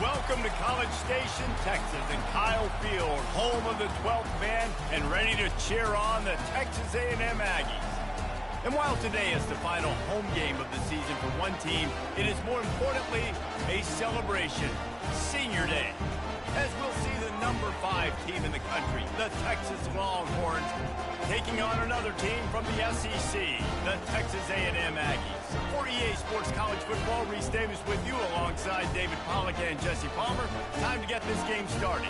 Welcome to College Station, Texas, and Kyle Field, home of the 12th man, and ready to cheer on the Texas A&M Aggies. And while today is the final home game of the season for one team, it is more importantly a celebration, Senior Day, as we'll see the number 5 team in the country, the Texas Longhorns, taking on another team from the SEC, the Texas A&M Aggies. For EA Sports College Football, Reese Davis with you alongside David Pollack and Jesse Palmer. Time to get this game started.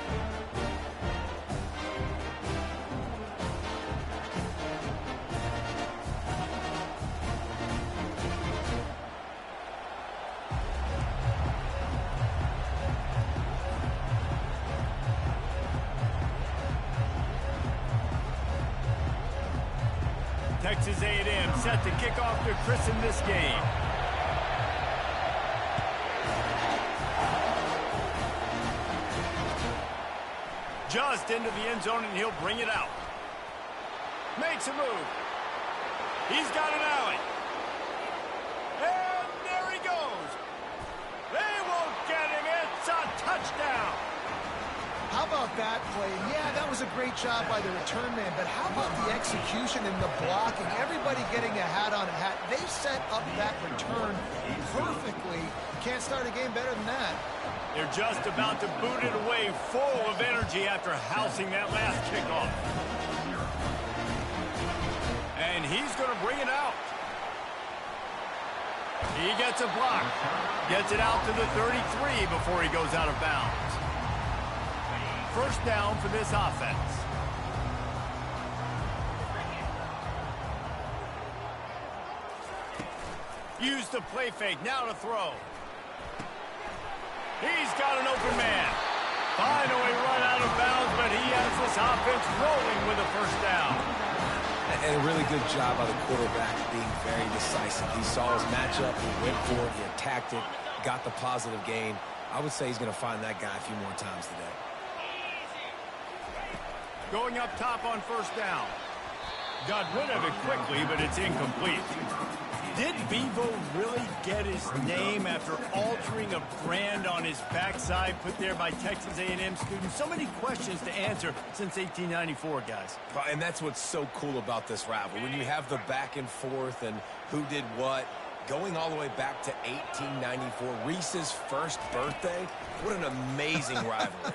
Texas A&M set to kick off to christen this game. Just into the end zone, and he'll bring it out. Makes a move. He's got an alley. And there he goes. They won't get him. It's a touchdown. How about that play? Yeah, that was a great job by the return man, but how about the execution and the blocking? Everybody getting a hat on a hat. They set up that return perfectly. Can't start a game better than that. They're just about to boot it away, full of energy after housing that last kickoff. And he's going to bring it out. He gets a block. Gets it out to the 33 before he goes out of bounds. First down for this offense. Use the play fake, now to throw. He's got an open man. Finally run out of bounds, but he has this offense rolling with a first down. And a really good job by the quarterback being very decisive. He saw his matchup, he went for it, he attacked it, got the positive gain. I would say he's going to find that guy a few more times today. Going up top on first down. Got rid of it quickly, but it's incomplete. Did Bevo really get his name after altering a brand on his backside put there by Texas A&M students? So many questions to answer since 1894, guys. And that's what's so cool about this rivalry. When you have the back and forth and who did what, going all the way back to 1894, Reese's first birthday, what an amazing rivalry.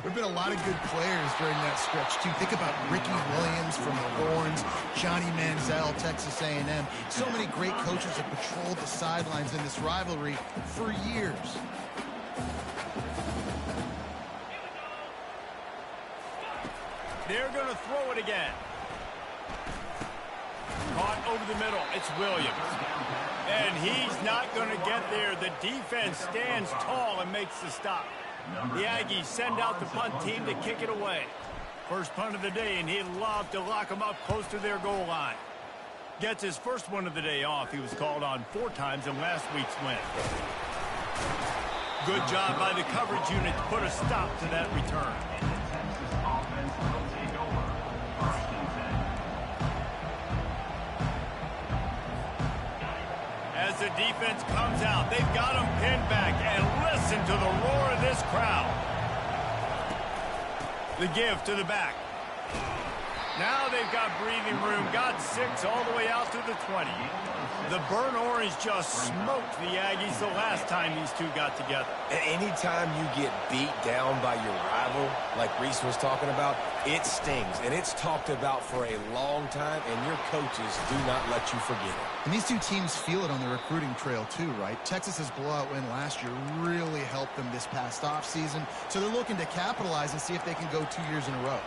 There have been a lot of good players during that stretch, too. Think about Ricky Williams from the Horns, Johnny Manziel, Texas A&M. So many great coaches have patrolled the sidelines in this rivalry for years. They're going to throw it again. Caught over the middle. It's Williams. And he's not going to get there. The defense stands tall and makes the stop. The Aggies send out the punt team to kick it away. First punt of the day, and he'd love to lock them up close to their goal line. Gets his first one of the day off. He was called on 4 times in last week's win. Good job by the coverage unit to put a stop to that return. As the defense comes out, they've got them pinned back, and listen to the roar of this crowd. The give to the back. Now they've got breathing room, got 6 all the way out to the 20. The burnt orange just smoked the Aggies the last time these two got together. And anytime you get beat down by your rival, like Reese was talking about, it stings. And it's talked about for a long time, and your coaches do not let you forget it. And these two teams feel it on the recruiting trail, too, right? Texas's blowout win last year really helped them this past offseason, so they're looking to capitalize and see if they can go 2 years in a row.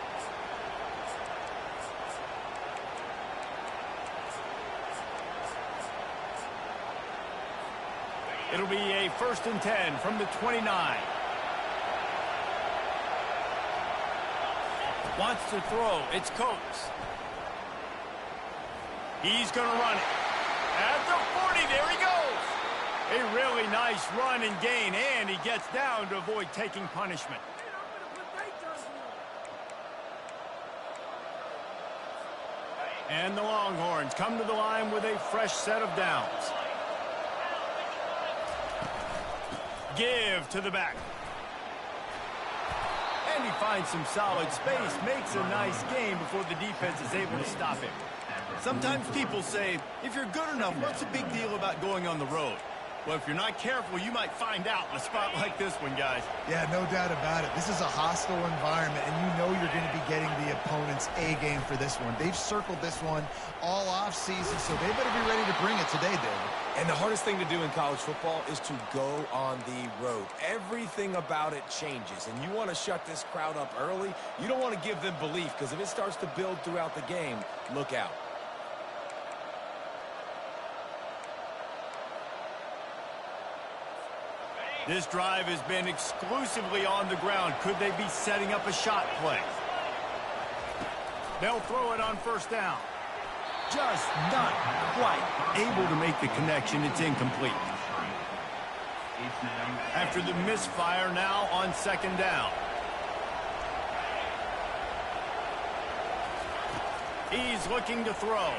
It'll be a 1st and 10 from the 29. Wants to throw. It's Coates. He's going to run it. At the 40, there he goes. A really nice run and gain, and he gets down to avoid taking punishment. And the Longhorns come to the line with a fresh set of downs. Give to the back. And he finds some solid space, makes a nice game before the defense is able to stop him. Sometimes people say, if you're good enough, what's the big deal about going on the road? Well, if you're not careful, you might find out in a spot like this one, guys. Yeah, no doubt about it. This is a hostile environment, and you know you're going to be getting the opponent's A game for this one. They've circled this one all off-season, so they better be ready to bring it today, David. And the hardest thing to do in college football is to go on the road. Everything about it changes, and you want to shut this crowd up early. You don't want to give them belief, because if it starts to build throughout the game, look out. This drive has been exclusively on the ground. Could they be setting up a shot play? They'll throw it on first down. Just not quite able to make the connection. It's incomplete. After the misfire, now on second down. He's looking to throw.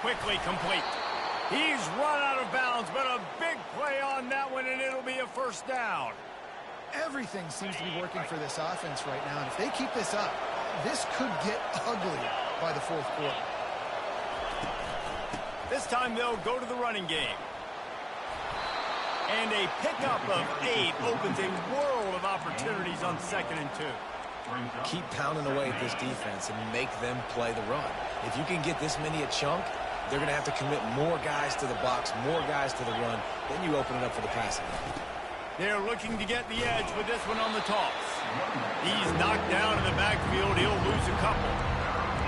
Quickly complete. He's run out of bounds, but a big play on that one, and it'll be a first down. Everything seems to be working for this offense right now, and if they keep this up, this could get ugly by the fourth quarter. This time they'll go to the running game. And a pickup of 8 opens a world of opportunities on 2nd and 2. Keep pounding away at this defense and make them play the run. If you can get this many a chunk, they're going to have to commit more guys to the box, more guys to the run. Then you open it up for the passing game. They're looking to get the edge with this one on the toss. He's knocked down in the backfield. He'll lose a couple.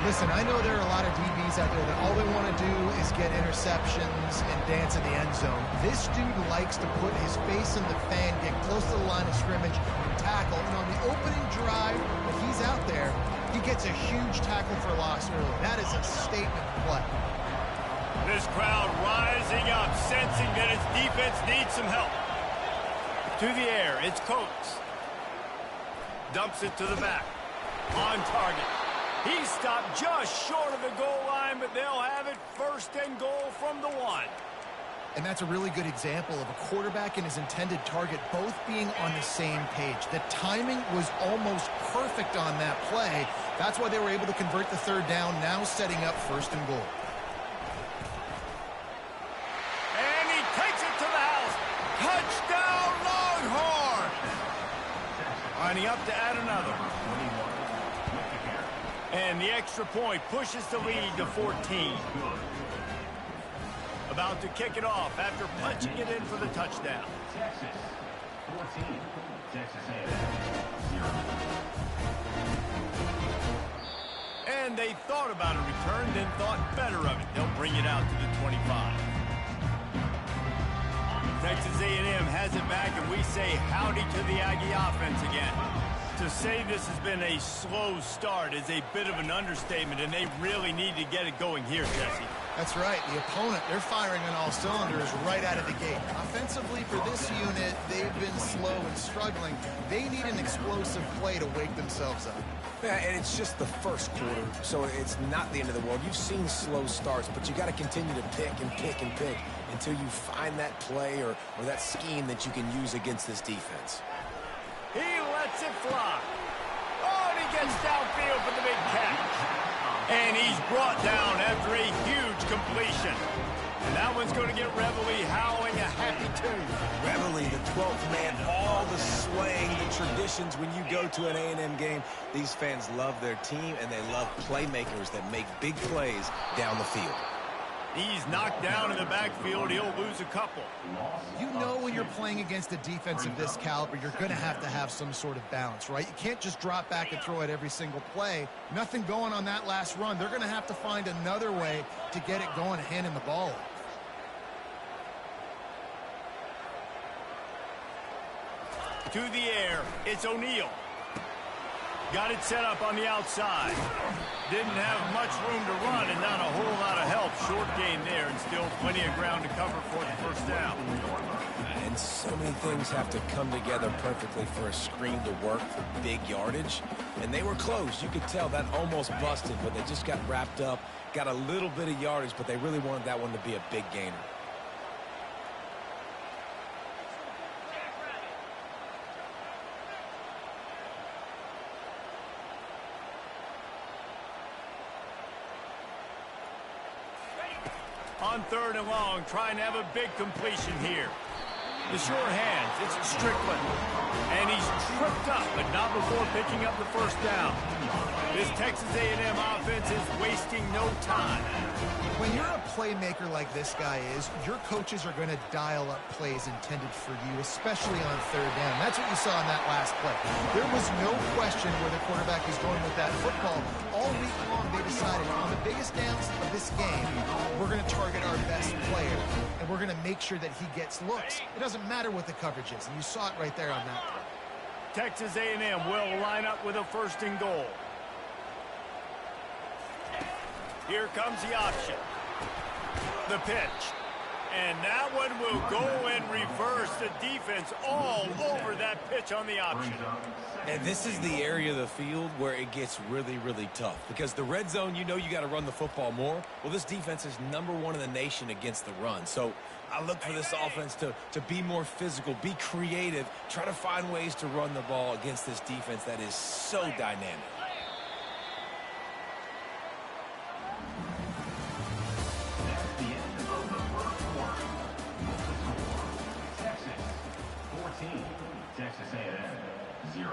Listen, I know there are a lot of DBs out there that all they want to do is get interceptions and dance in the end zone. This dude likes to put his face in the fan, get close to the line of scrimmage, and tackle. And on the opening drive, if he's out there, he gets a huge tackle for loss early. That is a statement play. This crowd rising up, sensing that its defense needs some help. To the air, it's Coates. Dumps it to the back. On target. He stopped just short of the goal line, but they'll have it 1st and goal from the 1. And that's a really good example of a quarterback and his intended target both being on the same page. The timing was almost perfect on that play. That's why they were able to convert the 3rd down, now setting up 1st and goal. And he takes it to the house. Touchdown, Longhorn! Lining up to add another. And the extra point pushes the lead to 14. About to kick it off after punching it in for the touchdown. Texas 14, Texas A&M 0. And they thought about a return, then thought better of it. They'll bring it out to the 25. Texas A&M has it back, and we say howdy to the Aggie offense again. To say this has been a slow start is a bit of an understatement, and they really need to get it going here, Jesse. That's right. The opponent, they're firing on all cylinders right out of the gate. Offensively, for this unit, they've been slow and struggling. They need an explosive play to wake themselves up. Yeah, and it's just the first quarter, so it's not the end of the world. You've seen slow starts, but you got to continue to pick and pick and pick until you find that play or that scheme that you can use against this defense. He lets it fly. Oh, and he gets downfield for the big catch. And he's brought down after a huge completion. And that one's going to get Reveille howling a happy tune. Reveille, the 12th man, all the swaying, the traditions when you go to an A&M game. These fans love their team, and they love playmakers that make big plays down the field. He's knocked down in the backfield. He'll lose a couple. You know when you're playing against a defense of this caliber, you're going to have some sort of balance, right? You can't just drop back and throw it every single play. Nothing going on that last run. They're going to have to find another way to get it going, handing the ball off. To the air, it's O'Neal. Got it set up on the outside. Didn't have much room to run and not a whole lot of help. Short gain there and still plenty of ground to cover for the first down. And so many things have to come together perfectly for a screen to work for big yardage. And they were close. You could tell that almost busted, but they just got wrapped up, got a little bit of yardage, but they really wanted that one to be a big gainer. On 3rd and long, trying to have a big completion here. The sure hands, it's Strickland. And he's tripped up, but not before picking up the first down. This Texas A&M offense is wasting no time. When you're a playmaker like this guy is, your coaches are going to dial up plays intended for you, especially on 3rd down. That's what you saw in that last play. There was no question where the quarterback was going with that football. All week long, they decided on the biggest downs of this game, we're going to target our best player, and we're going to make sure that he gets looks. It doesn't matter what the coverage is, and you saw it right there on that play. Texas A&M will line up with a 1st and goal. Here comes the option. The pitch. And that one will go in reverse. The defense all over that pitch on the option. And this is the area of the field where it gets really, really tough. Because the red zone, you know you got to run the football more. Well, this defense is #1 in the nation against the run. So I look for this offense to be more physical, be creative, try to find ways to run the ball against this defense that is so dynamic. Texas A&M 0.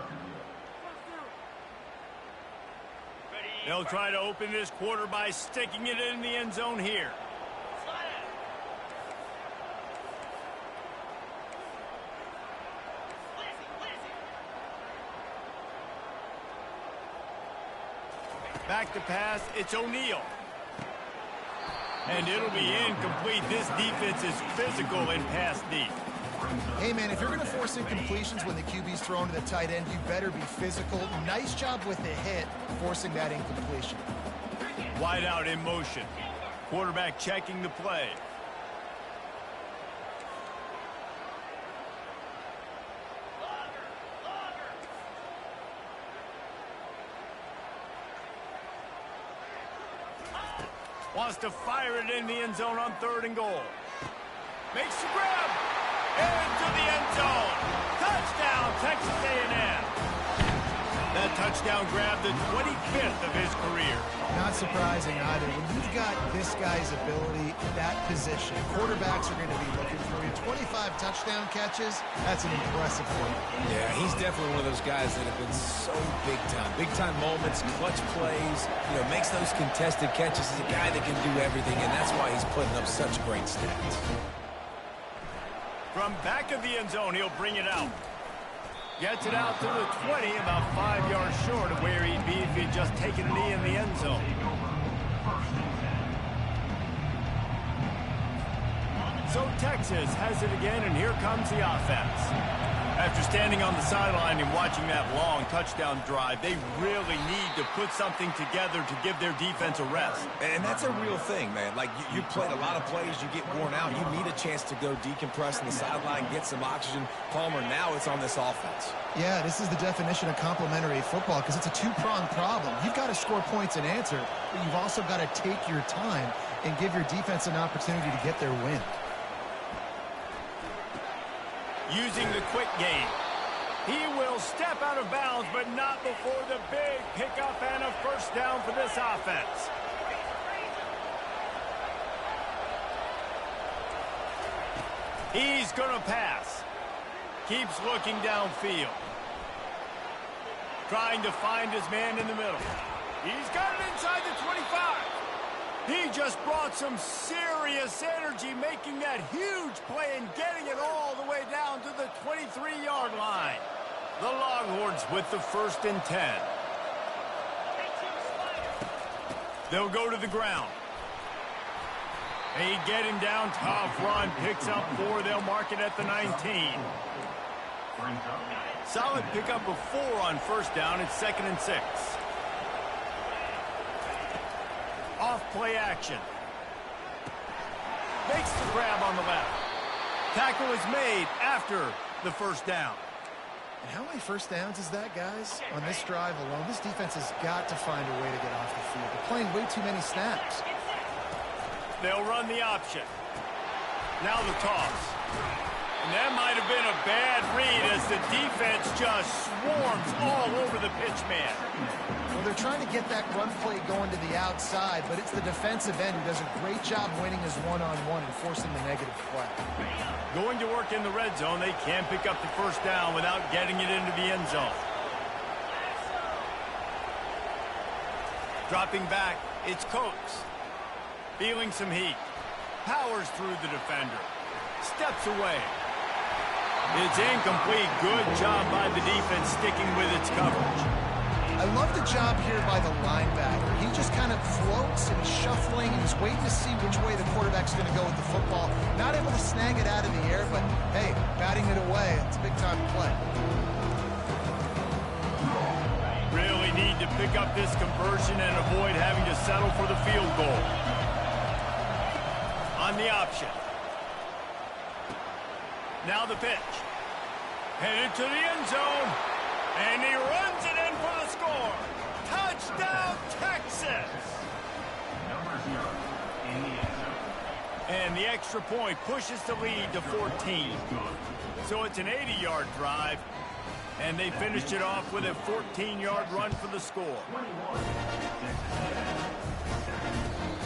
They'll try to open this quarter by sticking it in the end zone here. Back to pass, it's O'Neal. And it'll be incomplete. This defense is physical in pass deep. Hey, man, if you're going to force incompletions when the QB's thrown to the tight end, you better be physical. Nice job with the hit, forcing that incompletion. Wide out in motion. Quarterback checking the play. Wants to fire it in the end zone on 3rd and goal. Makes the grab. Into the end zone. Touchdown, Texas A&M. That touchdown grabbed the 25th of his career. Not surprising either. When you've got this guy's ability, that position, quarterbacks are going to be looking for you. 25 touchdown catches, that's an impressive thing. Yeah, he's definitely one of those guys that have been so big time. Big time moments, clutch plays, makes those contested catches. He's a guy that can do everything, and that's why he's putting up such great stats. From back of the end zone, he'll bring it out. Gets it out to the 20, about 5 yards short of where he'd be if he'd just taken a knee in the end zone. So Texas has it again, and here comes the offense. After standing on the sideline and watching that long touchdown drive, they really need to put something together to give their defense a rest. And that's a real thing, man. Like, you played a lot of plays, you get worn out. You need a chance to go decompress on the sideline, get some oxygen. Palmer, now it's on this offense. Yeah, this is the definition of complementary football because it's a two-pronged problem. You've got to score points and answer, but you've also got to take your time and give your defense an opportunity to get their win. Using the quick game. He will step out of bounds, but not before the big pickup and a 1st down for this offense. He's going to pass. Keeps looking downfield. Trying to find his man in the middle. He's got it inside the 25. He just brought some serious energy, making that huge play and getting it all the way down to the 23-yard line. The Longhorns with the 1st and 10. They'll go to the ground. They get him down, tough run, picks up 4. They'll mark it at the 19. Solid pickup of 4 on 1st down. It's 2nd and 6. Off play action. Makes the grab on the left. Tackle is made after the 1st down. And how many 1st downs is that, guys? On this drive alone, this defense has got to find a way to get off the field. They're playing way too many snaps. They'll run the option. Now the toss. And that might have been a bad read as the defense just swarms all over the pitch man. Well, they're trying to get that run play going to the outside, but it's the defensive end who does a great job winning his one-on-one and forcing the negative play. Going to work in the red zone, they can't pick up the first down without getting it into the end zone. Dropping back, it's Coates. Feeling some heat. Powers through the defender. Steps away. It's incomplete. Good job by the defense sticking with its coverage. I love the job here by the linebacker. He just kind of floats and he's shuffling and he's waiting to see which way the quarterback's going to go with the football. Not able to snag it out of the air, but hey, batting it away, it's a big time play. Really need to pick up this conversion and avoid having to settle for the field goal. On the option. Now the pitch. Headed to the end zone. And he runs it in for the score. Touchdown, Texas! Number 0 in the end zone. And the extra point pushes the lead to 14. So it's an 80-yard drive. And they finished it off with a 14-yard run for the score.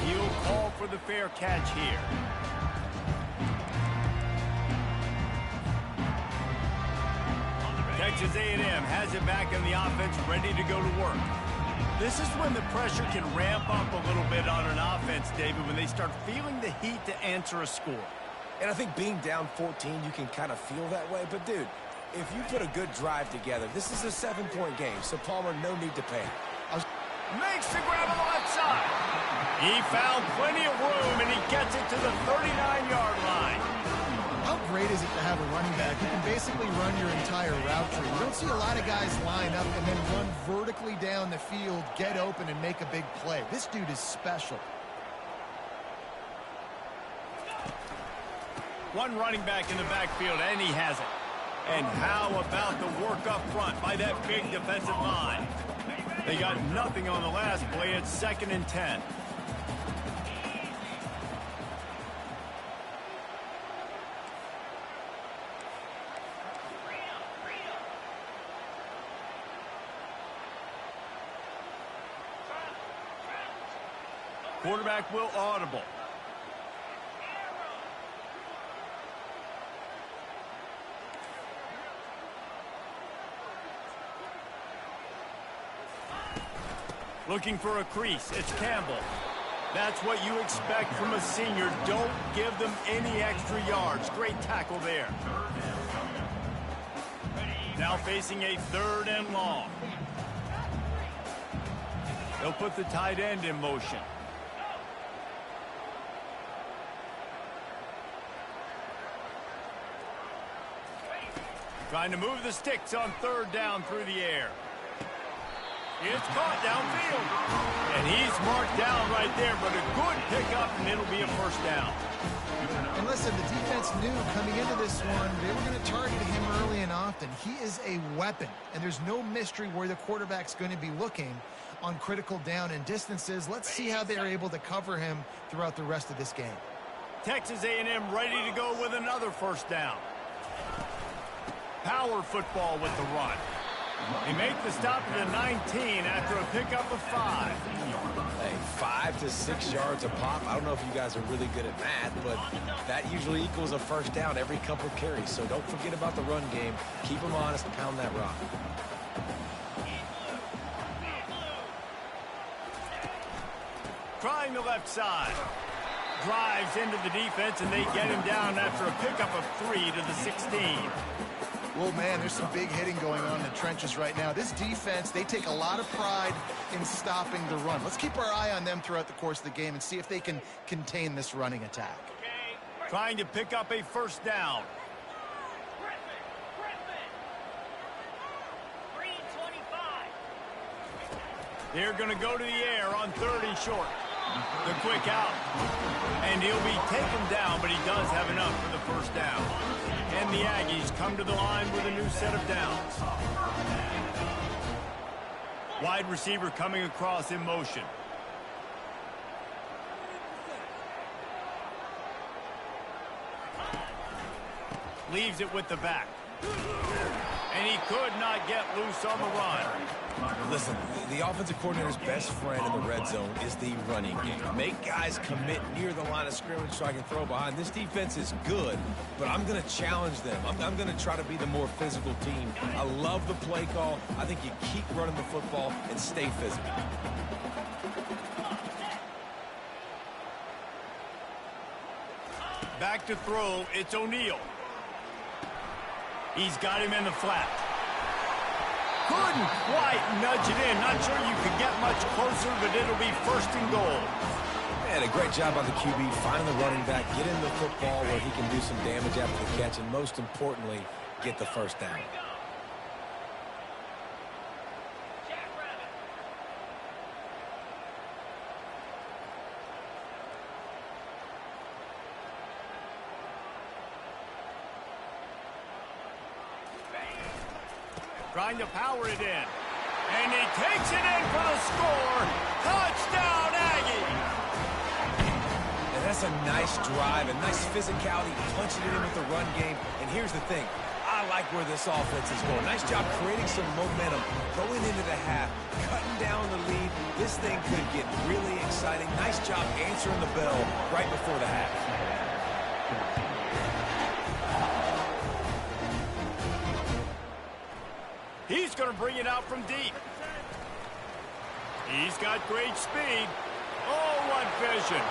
He'll call for the fair catch here. Texas A&M has it back in the offense, ready to go to work. This is when the pressure can ramp up a little bit on an offense, David, when they start feeling the heat to answer a score. And I think being down 14, you can kind of feel that way. But, dude, if you put a good drive together, this is a 7-point game, so Palmer, no need to panic. Makes the grab on the left side. He found plenty of room, and he gets it to the 39-yard line. How great is it to have a running back who can basically run your entire route tree? You don't see a lot of guys line up and then run vertically down the field, get open, and make a big play. This dude is special. One running back in the backfield, and he has it. And how about the work up front by that big defensive line? They got nothing on the last play. It's 2nd and 10. Quarterback will audible. Looking for a crease. It's Campbell. That's what you expect from a senior. Don't give them any extra yards. Great tackle there. Now facing a 3rd and long. They'll put the tight end in motion. Trying to move the sticks on 3rd down through the air. It's caught downfield. And he's marked down right there, but a good pickup, and it'll be a 1st down. And listen, the defense knew coming into this one, they were going to target him early and often. He is a weapon, and there's no mystery where the quarterback's going to be looking on critical down and distances. Let's see how they're able to cover him throughout the rest of this game. Texas A&M ready to go with another 1st down. Power football with the run. They make the stop at the 19 after a pickup of 5. Hey, 5 to 6 yards a pop. I don't know if you guys are really good at math, but that usually equals a 1st down every couple of carries. So don't forget about the run game. Keep them honest and pound that rock. Trying the left side. Drives into the defense, and they get him down after a pickup of 3 to the 16. Well, man, there's some big hitting going on in the trenches right now. This defense, they take a lot of pride in stopping the run. Let's keep our eye on them throughout the course of the game and see if they can contain this running attack. Trying to pick up a 1st down. They're going to go to the air on 3rd and short. The quick out. And he'll be taken down, but he does have enough for the 1st down. And the Aggies come to the line with a new set of downs. Wide receiver coming across in motion. leaves it with the back. And he could not get loose on the run. Listen, the offensive coordinator's best friend in the red zone is the running game. Make guys commit near the line of scrimmage so I can throw behind. This defense is good, but I'm going to challenge them. I'm going to try to be the more physical team. I love the play call. I think you keep running the football and stay physical. Back to throw, it's O'Neal. He's got him in the flat. Couldn't quite nudge it in. Not sure you could get much closer, but it'll be first and goal. Man, a great job by the QB, finding the running back, get in the football where he can do some damage after the catch, and most importantly, get the first down. Trying to power it in. And he takes it in for the score. Touchdown, Aggie! And that's a nice drive, a nice physicality, punching it in with the run game. And here's the thing. I like where this offense is going. Nice job creating some momentum, going into the half, cutting down the lead. This thing could get really exciting. Nice job answering the bell right before the half. He's going to bring it out from deep. He's got great speed. Oh, what vision.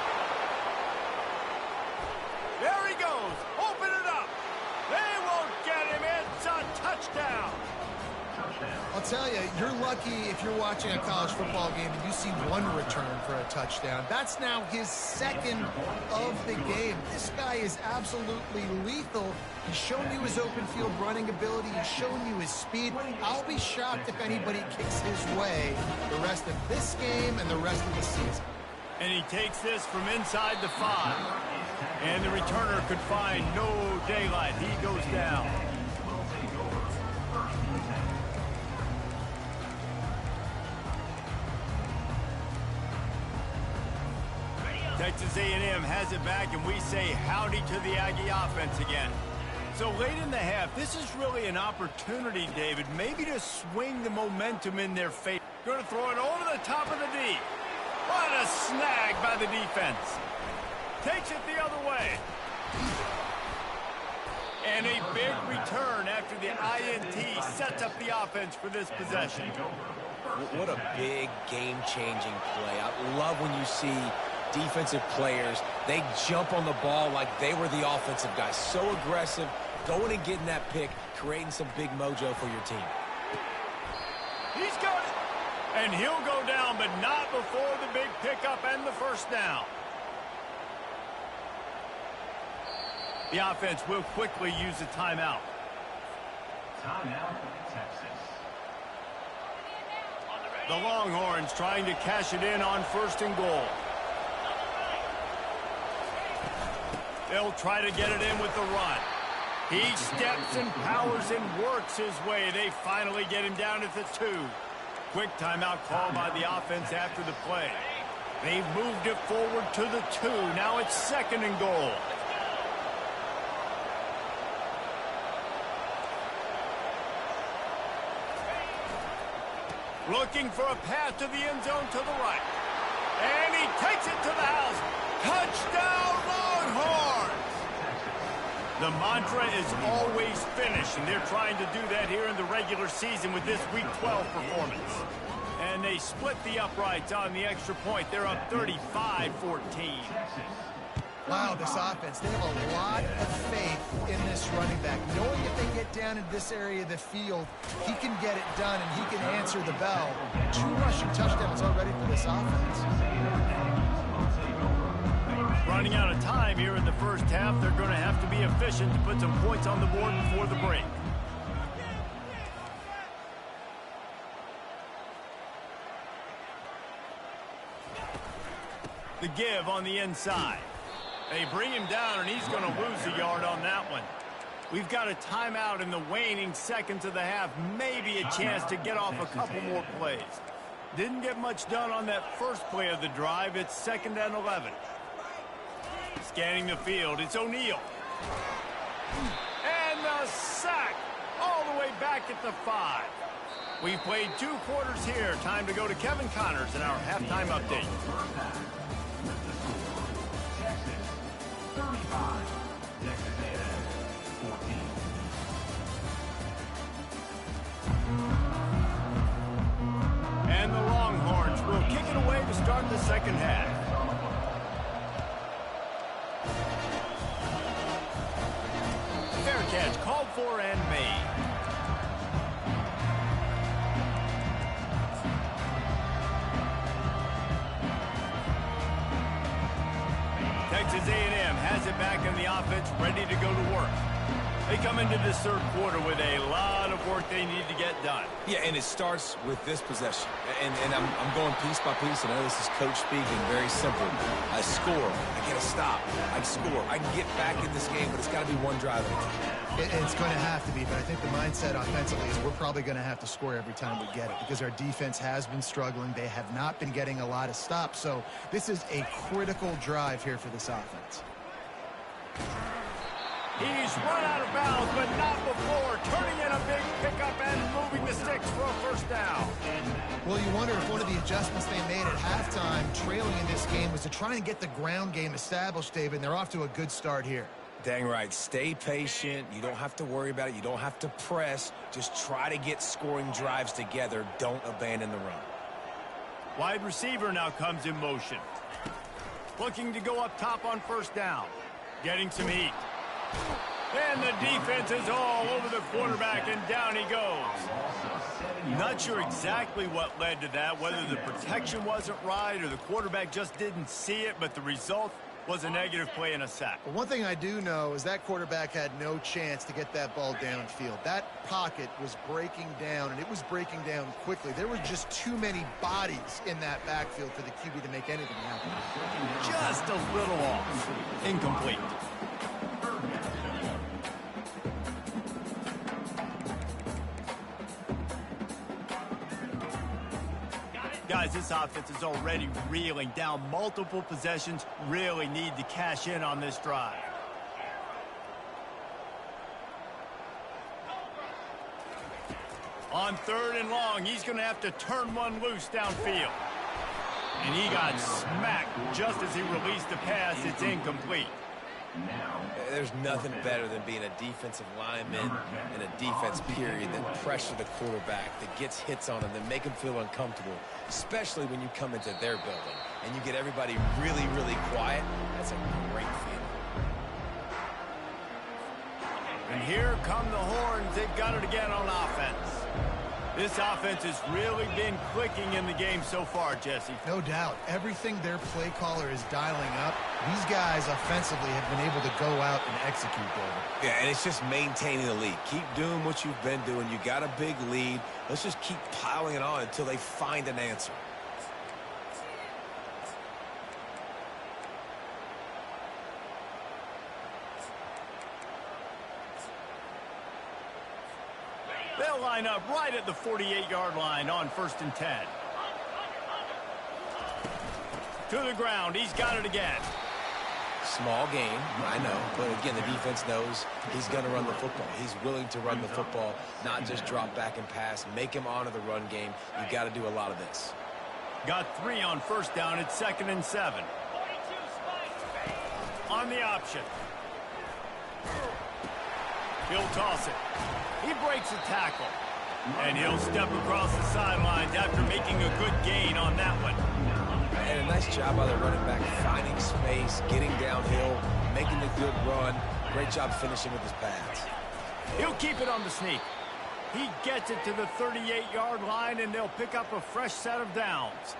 There he goes. Open it up. They won't get him. It's a touchdown. I'll tell you, you're lucky if you're watching a college football game and you see one return for a touchdown. That's now his second of the game. This guy is absolutely lethal. He's shown you his open field running ability. He's shown you his speed. I'll be shocked if anybody kicks his way the rest of this game and the rest of the season. And he takes this from inside the 5. And the returner could find no daylight. He goes down. Texas A&M has it back, and we say howdy to the Aggie offense again. So late in the half, this is really an opportunity, David, maybe to swing the momentum in their favor. Going to throw it over the top of the D. What a snag by the defense. Takes it the other way. And a big return after the INT sets up the offense for this possession. What a big game-changing play. I love when you see defensive players, they jump on the ball like they were the offensive guys. So aggressive, going and getting that pick, creating some big mojo for your team. He's got it. And he'll go down, but not before the big pickup and the first down. The offense will quickly use a timeout. Timeout, Texas. The Longhorns trying to cash it in on first and goal. They'll try to get it in with the run. He steps and powers and works his way. They finally get him down at the 2. Quick timeout call by the offense after the play. They've moved it forward to the 2. Now it's second and goal. Looking for a path to the end zone to the right. And he takes it to the house. Touchdown, Longhorns! The mantra is always finish, and they're trying to do that here in the regular season with this Week 12 performance. And they split the uprights on the extra point. They're up 35-14. Wow, this offense, they have a lot of faith in this running back. Knowing if they get down in this area of the field, he can get it done and he can answer the bell. 2 rushing touchdowns already for this offense. Running out of time here in the first half. They're going to have to be efficient to put some points on the board before the break. The give on the inside. They bring him down, and he's going to lose a yard on that one. We've got a timeout in the waning seconds of the half. Maybe a chance to get off a couple more plays. Didn't get much done on that first play of the drive. It's 2nd and 11. Scanning the field, it's O'Neal. And a sack all the way back at the 5. We've played 2 quarters here. Time to go to Kevin Connors in our halftime update. Texas 35, Texas A&M 14. And the Longhorns will kick it away to start the second half. Fair catch called for and made. Texas A&M has it back in the offense, ready to go to work. They come into this third quarter with a lot of work they need to get done. Yeah, and it starts with this possession. And I'm going piece by piece. I know this is coach speaking, very simple. I score. I get a stop. I score. I can get back in this game, but it's got to be one drive at a time. It's going to have to be, but I think the mindset offensively is we're probably going to have to score every time we get it because our defense has been struggling. They have not been getting a lot of stops, so this is a critical drive here for this offense. He's run out of bounds, but not before turning in a big pickup and moving the sticks for a first down. Well, you wonder if one of the adjustments they made at halftime, trailing in this game, was to try and get the ground game established, David, and they're off to a good start here. Dang right. Stay patient. You don't have to worry about it. You don't have to press. Just try to get scoring drives together. Don't abandon the run. Wide receiver now comes in motion. Looking to go up top on first down. Getting some heat. And the defense is all over the quarterback, and down he goes. Not sure exactly what led to that, whether the protection wasn't right or the quarterback just didn't see it, but the result was a negative play and a sack. But one thing I do know is that quarterback had no chance to get that ball downfield. That pocket was breaking down, and it was breaking down quickly. There were just too many bodies in that backfield for the QB to make anything happen. Just a little off. Incomplete. Guys, this offense is already reeling down multiple possessions. Really need to cash in on this drive. On 3rd and long, he's going to have to turn one loose downfield. And he got smacked just as he released the pass. It's incomplete. There's nothing better than being a defensive lineman and a defense period that pressure the quarterback, that gets hits on him, that make him feel uncomfortable, especially when you come into their building and you get everybody really, really quiet. That's a great feeling. And here come the horns. They've got it again on offense. This offense has really been clicking in the game so far, Jesse. No doubt. Everything their play caller is dialing up, these guys offensively have been able to go out and execute, David. Yeah, and it's just maintaining the lead. Keep doing what you've been doing. You got a big lead. Let's just keep piling it on until they find an answer. They'll line up right at the 48-yard line on 1st and 10. To the ground. He's got it again. Small game, I know. But again, the defense knows he's going to run the football. He's willing to run the football, not just drop back and pass. Make him honor the run game. You got to do a lot of this. Got 3 on 1st down. It's 2nd and 7. On the option. He'll toss it. He breaks a tackle. And he'll step across the sidelines after making a good gain on that one. And a nice job by the running back, finding space, getting downhill, making a good run. Great job finishing with his pads. He'll keep it on the sneak. He gets it to the 38-yard line, and they'll pick up a fresh set of downs.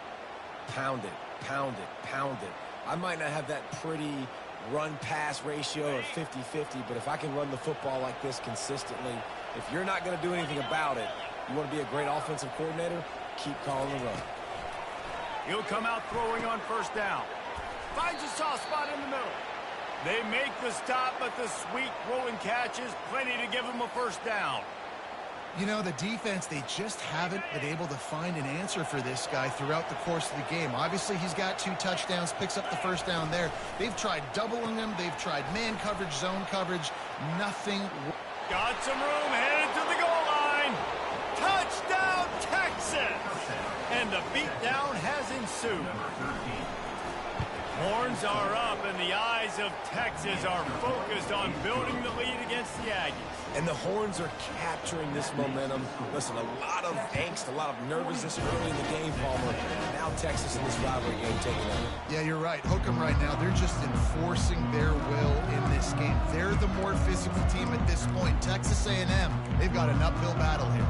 Pound it, pound it, pound it. I might not have that pretty run-pass ratio of 50-50, but if I can run the football like this consistently, if you're not going to do anything about it, you want to be a great offensive coordinator, keep calling the run. He'll come out throwing on 1st down. Finds a soft spot in the middle. They make the stop, but the sweet throwing catch is plenty to give him a 1st down. You know, the defense, they just haven't been able to find an answer for this guy throughout the course of the game. Obviously, he's got 2 touchdowns, picks up the 1st down there. They've tried doubling him. They've tried man coverage, zone coverage. Nothing. Got some room, headed to the goal line. Touchdown, Texas! And the beatdown has ensued. Horns are up, and the eyes of Texas are focused on building the lead against the Aggies. And the Horns are capturing this momentum. Listen, a lot of angst, a lot of nervousness early in the game, Palmer. Now Texas in this rivalry game taking over. Yeah, you're right. Hook 'em right now. They're just enforcing their will in this game. They're the more physical team at this point. Texas A&M, they've got an uphill battle here.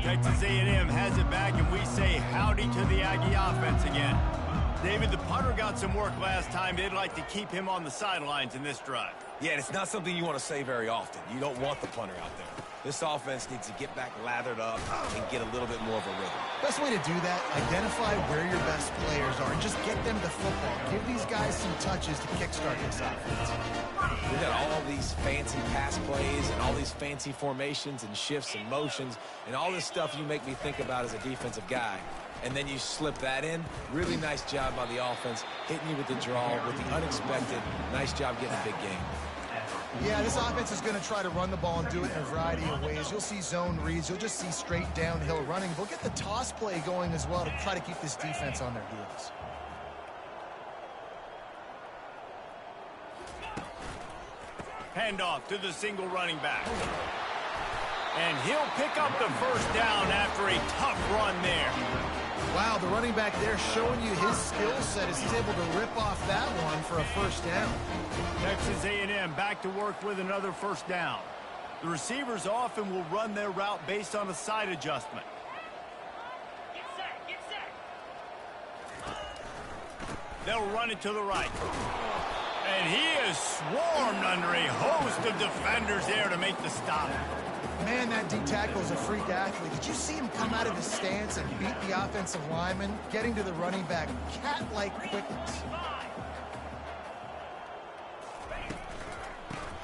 Texas A&M has it back, and we say howdy to the Aggie offense again. David, the punter got some work last time. They'd like to keep him on the sidelines in this drive. Yeah, and it's not something you want to say very often. You don't want the punter out there. This offense needs to get back lathered up and get a little bit more of a rhythm. Best way to do that, identify where your best players are and just get them to football. Give these guys some touches to kickstart this offense. We got all these fancy pass plays and all these fancy formations and shifts and motions and all this stuff you make me think about as a defensive guy. And then you slip that in. Really nice job by the offense, hitting you with the draw, with the unexpected. Nice job getting a big game. Yeah, this offense is going to try to run the ball and do it in a variety of ways. You'll see zone reads. You'll just see straight downhill running. We'll get the toss play going as well to try to keep this defense on their heels. Handoff to the single running back. And he'll pick up the first down after a tough run there. Wow, the running back there showing you his skill set as he's able to rip off that one for a first down. Texas A&M back to work with another first down. The receivers often will run their route based on a side adjustment. Get set. They'll run it to the right. And he is swarmed under a host of defenders there to make the stop. Man, that D tackle is a freak athlete. Did you see him come out of his stance and beat the offensive lineman, getting to the running back? Cat-like quickness.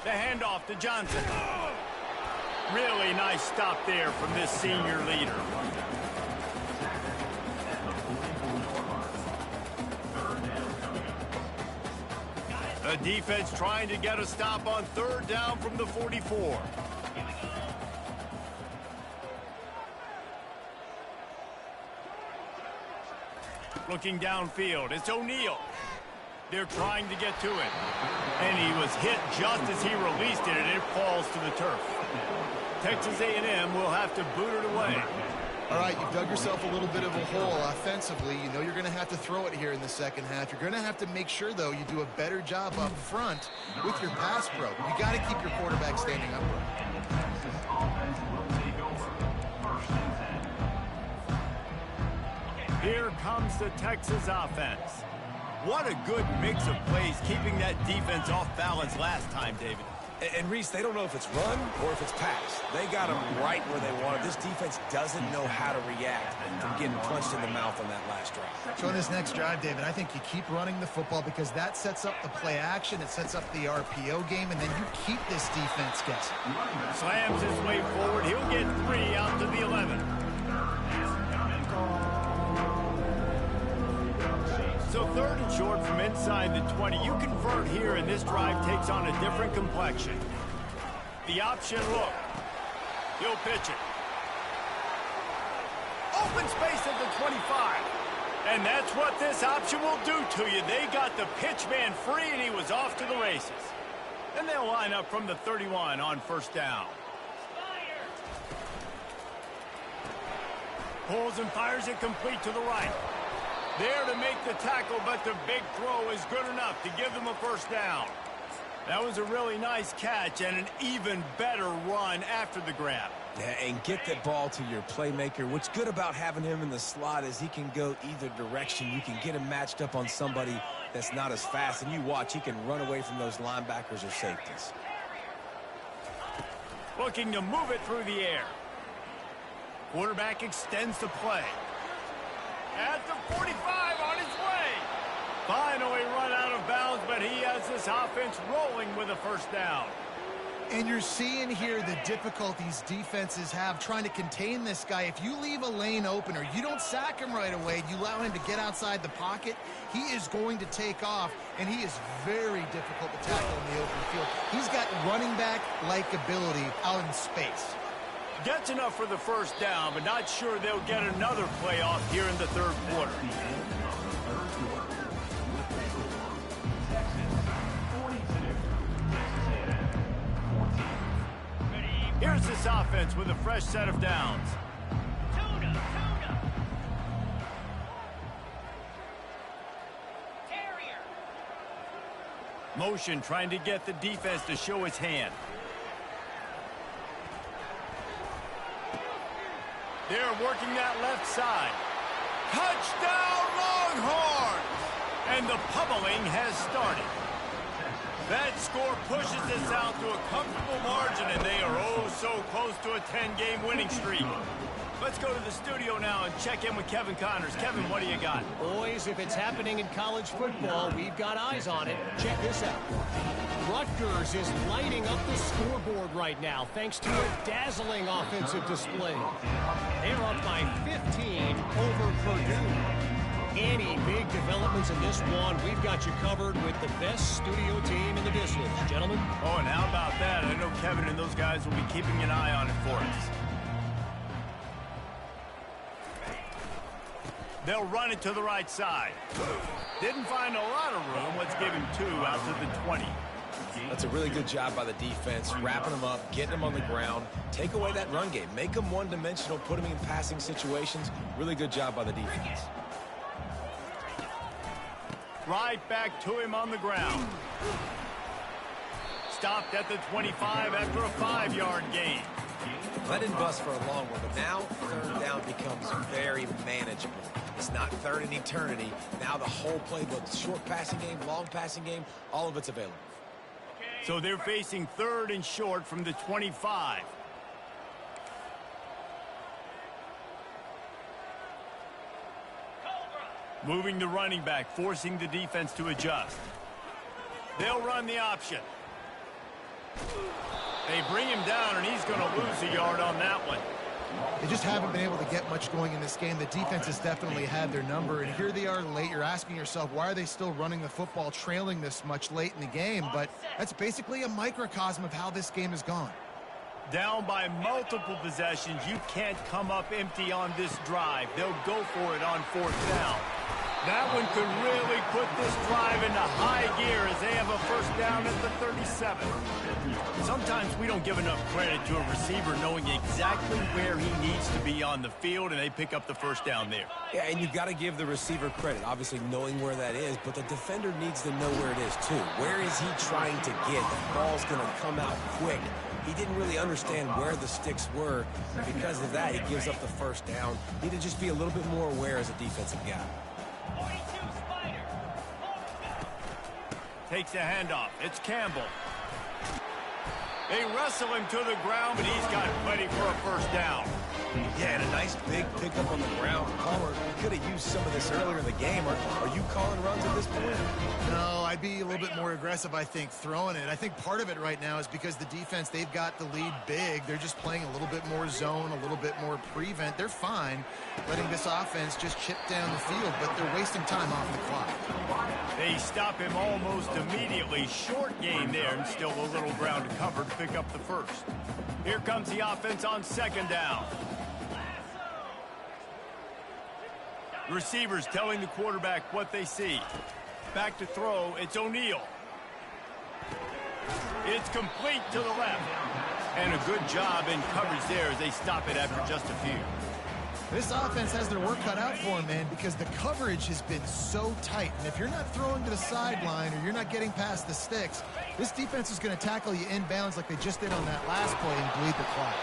The handoff to Johnson. Really nice stop there from this senior leader. The defense trying to get a stop on third down from the 44. Looking downfield, it's O'Neal. They're trying to get to it. And he was hit just as he released it, and it falls to the turf. Texas A&M will have to boot it away. All right, you've dug yourself a little bit of a hole offensively. You know you're going to have to throw it here in the second half. You're going to have to make sure, though, you do a better job up front with your pass pro. You got to keep your quarterback standing upright. Here comes the Texas offense. What a good mix of plays, keeping that defense off balance last time, David. And Reese, they don't know if it's run or if it's pass. They got them right where they want it. This defense doesn't know how to react from getting punched in the mouth on that last drive. So in this next drive, David, I think you keep running the football because that sets up the play action, it sets up the RPO game, and then you keep this defense guessing. Slams his way forward. He'll get 3 out to the 11. So third and short from inside the 20. You convert here, and this drive takes on a different complexion. The option look. He'll pitch it. Open space at the 25. And that's what this option will do to you. They got the pitch man free, and he was off to the races. And they'll line up from the 31 on first down. Pulls and fires it complete to the right. There to make the tackle, but the big throw is good enough to give them a first down. That was a really nice catch and an even better run after the grab. Yeah, and get that ball to your playmaker. What's good about having him in the slot is he can go either direction. You can get him matched up on somebody that's not as fast, and you watch, he can run away from those linebackers or safeties. Looking to move it through the air. Quarterback extends the play. At the 45 on his way. Finally run out of bounds, but he has this offense rolling with a first down. And you're seeing here the difficulties defenses have trying to contain this guy. If you leave a lane open or you don't sack him right away, you allow him to get outside the pocket, he is going to take off, and he is very difficult to tackle in the open field. He's got running back-like ability out in space. Gets enough for the first down, but not sure they'll get another play off here in the third quarter. Here's this offense with a fresh set of downs. Tuna. Terrier. Motion trying to get the defense to show its hand. They're working that left side. Touchdown Longhorns! And the pummeling has started. That score pushes us out to a comfortable margin, and they are oh so close to a 10-game winning streak. Let's go to the studio now and check in with Kevin Connors. Kevin, what do you got? Boys, if it's happening in college football, we've got eyes on it. Check this out. Rutgers is lighting up the scoreboard right now thanks to a dazzling offensive display. They're up by 15 over Purdue. Any big developments in this one, we've got you covered with the best studio team in the business. Gentlemen? Oh, and how about that? I know Kevin and those guys will be keeping an eye on it for us. They'll run it to the right side. Didn't find a lot of room. Let's give him 2 out to the 20. That's a really good job by the defense, wrapping them up, getting them on the ground. Take away that run game. Make them one-dimensional, put them in passing situations. Really good job by the defense. Right back to him on the ground. Stopped at the 25 after a 5-yard gain. Let him bust for a long one, but now third down becomes very manageable. It's not third in eternity. Now the whole playbook, short passing game, long passing game, all of it's available. So they're facing 3rd and short from the 25. Moving the running back, forcing the defense to adjust. They'll run the option. They bring him down, and he's going to lose a yard on that one. They just haven't been able to get much going in this game. The defense has definitely had their number, and here they are late. You're asking yourself, why are they still running the football, trailing this much late in the game? But that's basically a microcosm of how this game has gone. Down by multiple possessions, you can't come up empty on this drive. They'll go for it on 4th down. That one could really put this drive into high gear as they have a first down at the 37. Sometimes we don't give enough credit to a receiver knowing exactly where he needs to be on the field, and they pick up the first down there. Yeah, and you've got to give the receiver credit, obviously knowing where that is, but the defender needs to know where it is too. Where is he trying to get? The ball's going to come out quick. He didn't really understand where the sticks were, and because of that, he gives up the first down. Need to just be a little bit more aware as a defensive guy. Takes a handoff. It's Campbell. They wrestle him to the ground, but he's got plenty for a first down. Yeah, and a nice big pickup on the ground. Palmer could have used some of this earlier in the game. Are you calling runs at this point? No, I'd be a little bit more aggressive, I think, throwing it. I think part of it right now is because the defense, they've got the lead big. They're just playing a little bit more zone, a little bit more prevent. They're fine letting this offense just chip down the field, but they're wasting time off the clock. They stop him almost immediately. Short gain there, and still a little ground to cover to pick up the first. Here comes the offense on 2nd down. Receivers telling the quarterback what they see. Back to throw, it's O'Neal. It's complete to the left. And a good job in coverage there as they stop it after just a few. This offense has their work cut out for them, man, because the coverage has been so tight. And if you're not throwing to the sideline or you're not getting past the sticks, this defense is going to tackle you inbounds like they just did on that last play and bleed the clock.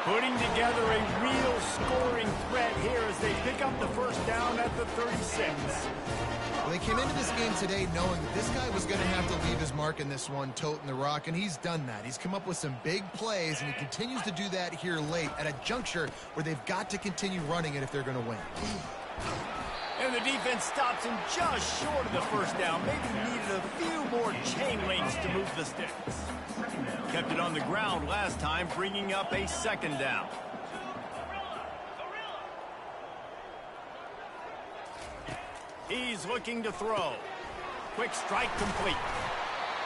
Putting together a real scoring threat here as they pick up the first down at the 36. Well, they came into this game today knowing that this guy was going to have to leave his mark in this one, toting the rock, and he's done that. He's come up with some big plays, and he continues to do that here late at a juncture where they've got to continue running it if they're going to win. And the defense stops him just short of the first down. Maybe needed a few more chain links to move the sticks. Kept it on the ground last time, bringing up a second down. He's looking to throw. Quick strike complete.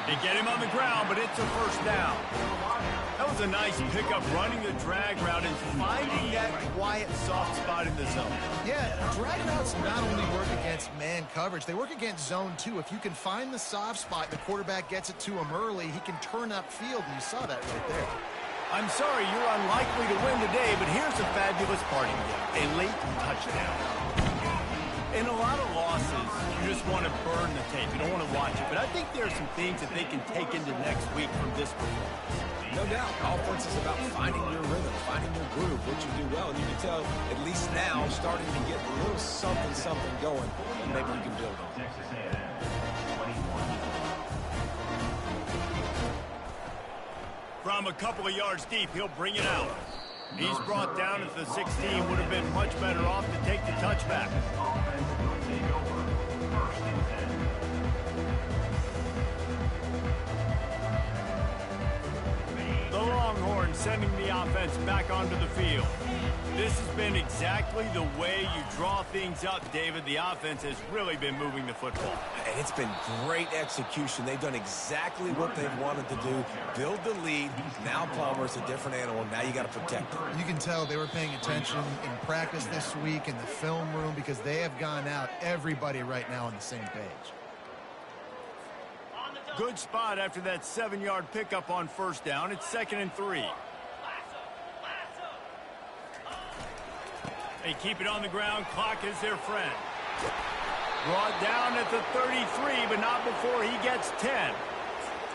They get him on the ground, but it's a first down. That was a nice pickup, running the drag route and finding that quiet, soft spot in the zone. Yeah, drag routes not only work against man coverage, they work against zone too. If you can find the soft spot, the quarterback gets it to him early, he can turn upfield, and you saw that right there. I'm sorry you're unlikely to win today, but here's a fabulous parting gift, a late touchdown. In a lot of losses, you just want to burn the tape. You don't want to watch it. But I think there are some things that they can take into next week from this performance. No doubt. Offense is about finding your rhythm, finding your groove, what you do well. And you can tell, at least now, starting to get a little something going. And maybe you can build on it. Texas A&M, 20-20. From a couple of yards deep, he'll bring it out. He's brought down at the 16. Would have been much better off to take the touchback. The Longhorns sending the offense back onto the field. This has been exactly the way you draw things up, David. The offense has really been moving the football. And it's been great execution. They've done exactly what they've wanted to do. Build the lead. Now Palmer's a different animal. Now you got to protect it. You can tell they were paying attention in practice this week in the film room because they have gone out, everybody right now on the same page. Good spot after that 7-yard pickup on first down. It's 2nd and 3. They keep it on the ground. Clock is their friend. Brought down at the 33, but not before he gets 10.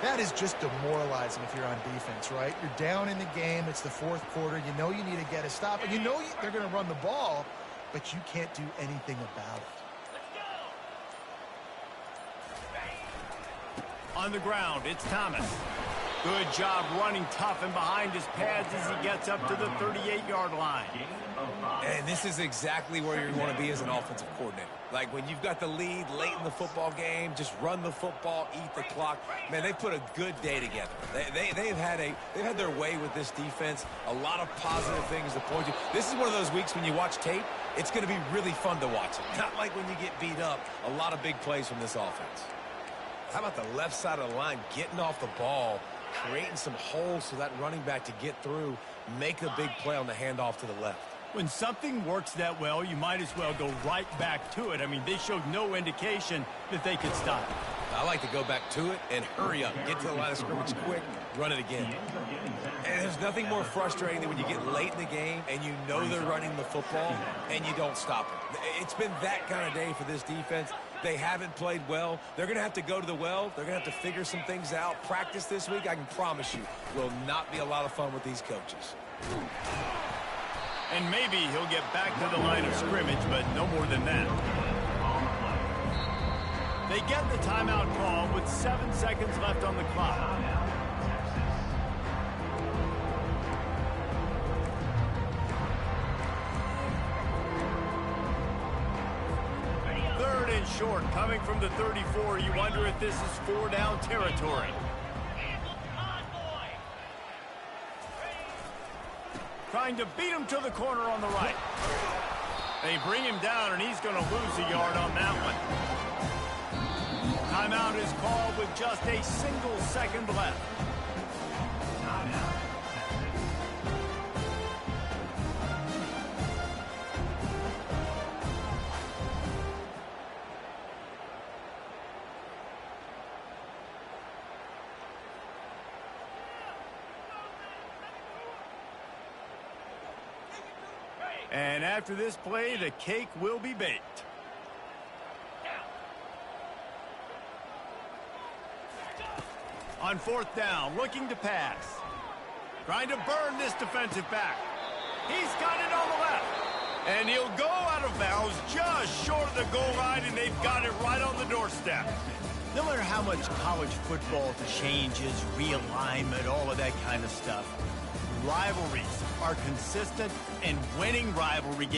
That is just demoralizing if you're on defense, right? You're down in the game. It's the fourth quarter. You know you need to get a stop, and you know they're going to run the ball, but you can't do anything about it. On the ground, it's Thomas. Good job running tough and behind his pads as he gets up to the 38-yard line. And this is exactly where you want to be as an offensive coordinator. Like when you've got the lead late in the football game, just run the football, eat the clock. Man, they put a good day together. They've had their way with this defense. A lot of positive things to point to. This is one of those weeks when you watch tape, it's going to be really fun to watch it. Not like when you get beat up. A lot of big plays from this offense. How about the left side of the line getting off the ball, creating some holes so that running back to get through, make a big play on the handoff to the left. When something works that well, you might as well go right back to it. I mean, they showed no indication that they could stop it. I like to go back to it and hurry up. Get to the line of scrimmage quick, run it again. And there's nothing more frustrating than when you get late in the game and you know they're running the football and you don't stop it. It's been that kind of day for this defense. They haven't played well. They're going to have to go to the well. They're going to have to figure some things out. Practice this week, I can promise you, will not be a lot of fun with these coaches. And maybe he'll get back to the line of scrimmage, but no more than that. They get the timeout call with 7 seconds left on the clock. Third and short, coming from the 34. You wonder if this is 4-down territory. Trying to beat him to the corner on the right. They bring him down, and he's going to lose a yard on that one. Timeout is called with just a single second left. And after this play, the cake will be baked. On fourth down, looking to pass. Trying to burn this defensive back. He's got it on the left. And he'll go out of bounds just short of the goal line, and they've got it right on the doorstep. No matter how much college football changes, realignment, all of that kind of stuff, rivalries are consistent, and winning rivalry